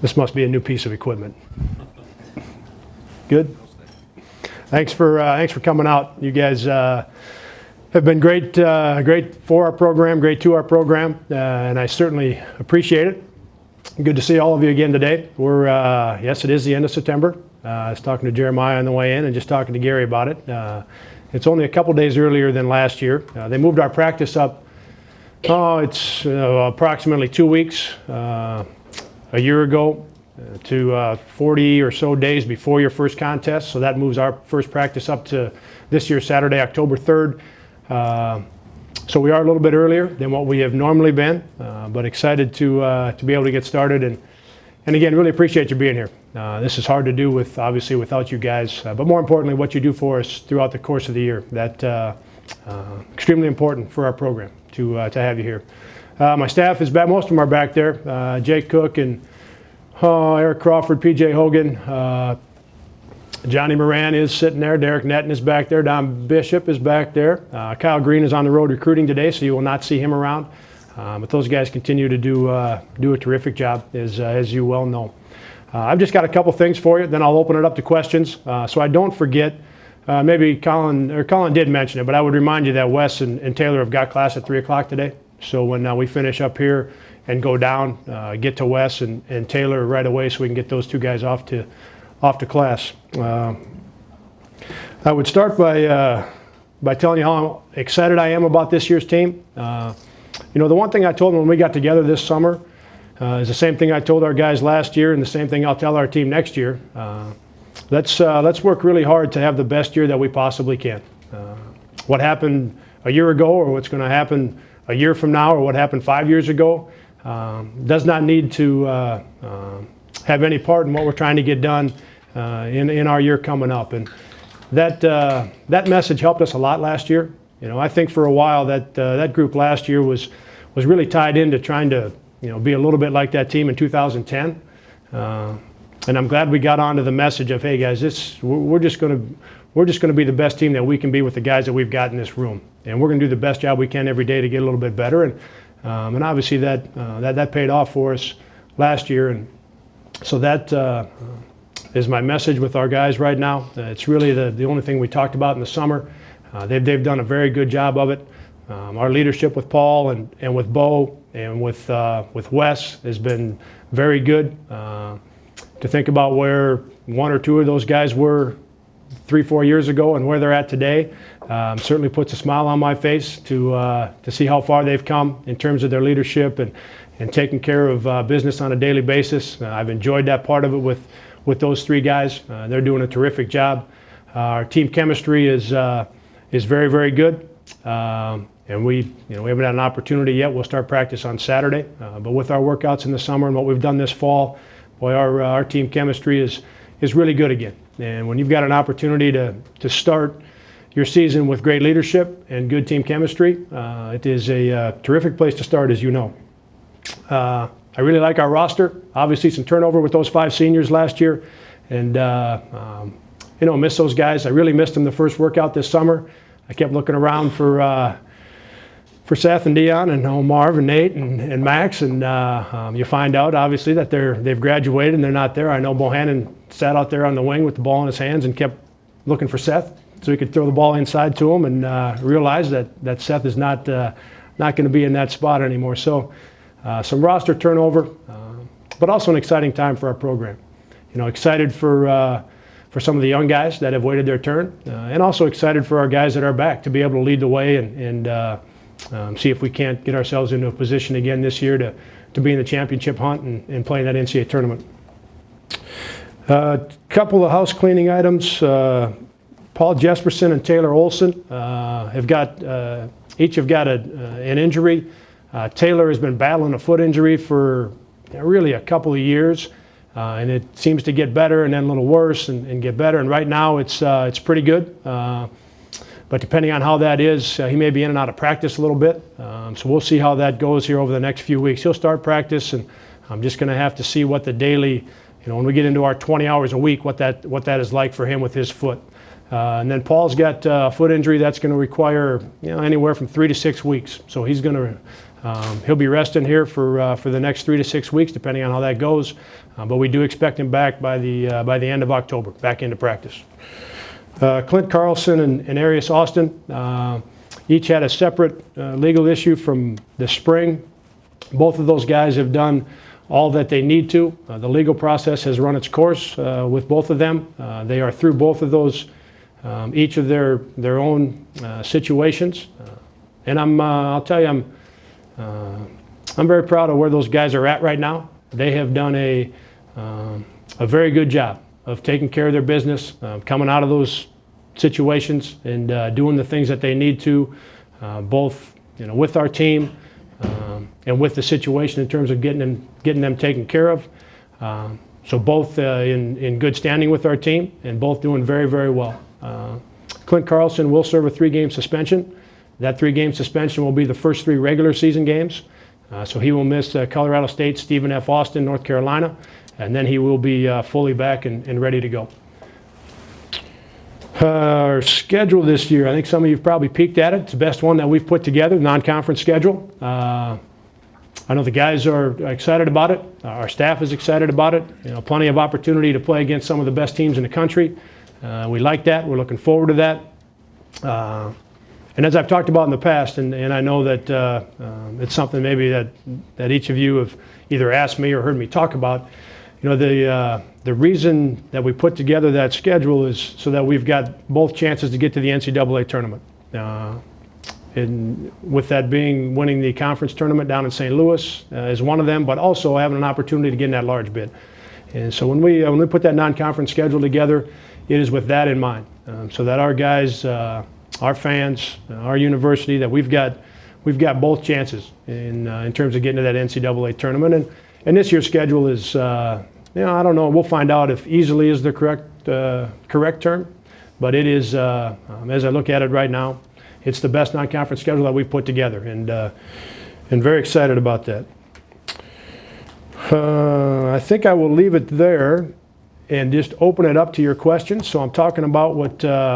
This must be a new piece of equipment. Good? Thanks for coming out. You guys have been great for our program, great to our program, and I certainly appreciate it. Good to see all of you again today. Yes, it is the end of September. I was talking to Jeremiah on the way in and just talking to Gary about it. It's only a couple days earlier than last year. They moved our practice up, it's approximately 2 weeks a year ago to 40 or so days before your first contest. So that moves our first practice up to this year, Saturday, October 3rd. So we are a little bit earlier than what we have normally been, but excited to be able to get started. And again, really appreciate you being here. This is hard to do obviously without you guys, but more importantly, what you do for us throughout the course of the year. That extremely important for our program to have you here. My staff is back. Most of them are back there. Jake Cook and Eric Crawford, PJ Hogan, Johnny Moran is sitting there. Derek Netton is back there. Don Bishop is back there. Kyle Green is on the road recruiting today, so you will not see him around. But those guys continue to do a terrific job, as you well know. I've just got a couple things for you, then I'll open it up to questions. So I don't forget, maybe Colin did mention it, but I would remind you that Wes and Taylor have got class at 3 o'clock today. So when we finish up here and go down, get to Wes and Taylor right away so we can get those two guys off to class. I would start by telling you how excited I am about this year's team. The one thing I told them when we got together this summer is the same thing I told our guys last year and the same thing I'll tell our team next year. Let's work really hard to have the best year that we possibly can. What happened a year ago or what's going to happen a year from now or what happened 5 years ago does not need to have any part in what we're trying to get done in our year coming up. And that message helped us a lot last year. I think for a while that group last year was really tied into trying to be a little bit like that team in 2010. And I'm glad we got onto the message of, hey guys, we're just going to be the best team that we can be with the guys that we've got in this room, and we're going to do the best job we can every day to get a little bit better. And obviously that paid off for us last year, and so that is my message with our guys right now. It's really the only thing we talked about in the summer. They've done a very good job of it. Our leadership with Paul and with Bo and with Wes has been very good. To think about where one or two of those guys were 3-4 years ago and where they're at today certainly puts a smile on my face to see how far they've come in terms of their leadership and taking care of business on a daily basis. I've enjoyed that part of it with those three guys. They're doing a terrific job. Our team chemistry is very, very good. And we haven't had an opportunity yet. We'll start practice on Saturday. But with our workouts in the summer and what we've done this fall, boy, our team chemistry is really good again. And when you've got an opportunity to start your season with great leadership and good team chemistry, it is a terrific place to start, as you know. I really like our roster. Obviously some turnover with those 5 seniors last year. And miss those guys. I really missed them the first workout this summer. I kept looking around for Seth and Dion and Marv and Nate and Max, and you find out obviously that they've graduated and they're not there. I know Bohannon sat out there on the wing with the ball in his hands and kept looking for Seth so he could throw the ball inside to him, and realized that Seth is not going to be in that spot anymore. So some roster turnover, but also an exciting time for our program. Excited for some of the young guys that have waited their turn, and also excited for our guys that are back to be able to lead the way and see if we can't get ourselves into a position again this year to be in the championship hunt and play in that NCAA tournament. A couple of house cleaning items. Paul Jesperson and Taylor Olson each have got an injury. Taylor has been battling a foot injury for really a couple of years. And it seems to get better and then a little worse and get better. And right now it's pretty good. But depending on how that is, he may be in and out of practice a little bit. So we'll see how that goes here over the next few weeks. He'll start practice, and I'm just going to have to see what the daily, when we get into our 20 hours a week, what that is like for him with his foot. And then Paul's got a foot injury that's going to require anywhere from 3 to 6 weeks. So he's going to He'll be resting here for the next 3 to 6 weeks, depending on how that goes. But we do expect him back by the end of October, back into practice. Clint Carlson and Arias Austin each had a separate legal issue from the spring. Both of those guys have done all that they need to. The legal process has run its course with both of them. They are through both of those, each of their own situations. And I'll tell you, I'm very proud of where those guys are at right now. They have done a very good job of taking care of their business, coming out of those situations and doing the things that they need to, both with our team and with the situation in terms of getting them taken care of. So both in good standing with our team and both doing very, very well. Clint Carlson will serve a 3-game suspension. That 3-game suspension will be the first 3 regular season games. So he will miss Colorado State, Stephen F. Austin, North Carolina, and then he will be fully back and ready to go. Our schedule this year, I think some of you have probably peeked at it. It's the best one that we've put together, non-conference schedule. I know the guys are excited about it. Our staff is excited about it. Plenty of opportunity to play against some of the best teams in the country. We like that. We're looking forward to that. And as I've talked about in the past, and I know that it's something maybe that each of you have either asked me or heard me talk about, the reason that we put together that schedule is so that we've got both chances to get to the NCAA tournament. And with that being winning the conference tournament down in St. Louis is one of them, but also having an opportunity to get in that large bid. And so when we put that non-conference schedule together, it is with that in mind, so that our guys, our fans, our university, that we've got both chances in terms of getting to that NCAA tournament. And this year's schedule is, I don't know. We'll find out if easily is the correct term, but it is, as I look at it right now, it's the best non-conference schedule that we've put together, and very excited about that. I think I will leave it there and just open it up to your questions. So I'm talking about what